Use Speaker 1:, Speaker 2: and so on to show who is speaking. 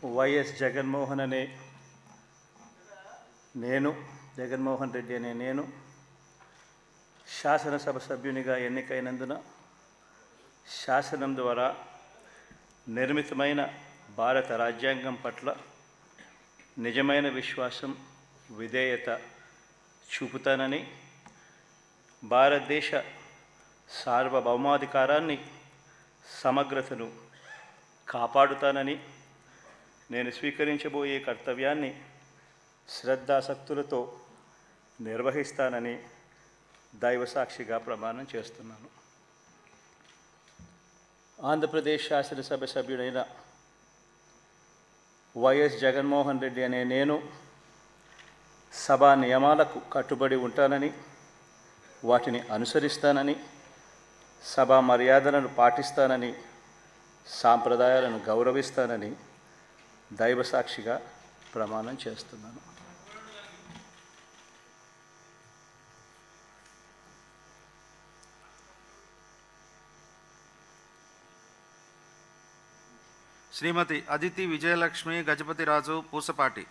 Speaker 1: YS Jaganmohan Reddy అనే నేను శాసనసభ సభ్యునిగా ఎన్నికైనందున శాసనం ద్వారా నిర్మితమైన భారత రాజ్యాంగం పట్ల నిజమైన విశ్వాసం, విధేయత చూపుతానని, భారతదేశ సార్వభౌమాధికారాన్ని, సమగ్రతను కాపాడుతానని, నేను స్వీకరించబోయే కర్తవ్యాన్ని శ్రద్ధాసక్తులతో నిర్వహిస్తానని దైవసాక్షిగా ప్రమాణం చేస్తున్నాను. ఆంధ్రప్రదేశ్ శాసనసభ సభ్యుడైన వైఎస్ జగన్మోహన్ రెడ్డి అనే నేను సభా నియమాలకు కట్టుబడి ఉంటానని, వాటిని అనుసరిస్తానని, సభా మర్యాదలను పాటిస్తానని, సాంప్రదాయాలను గౌరవిస్తానని దైవసాక్షిగా ప్రమాణం చేస్తున్నాను.
Speaker 2: శ్రీమతి అదితి విజయలక్ష్మి గజపతిరాజు పూసపాటి.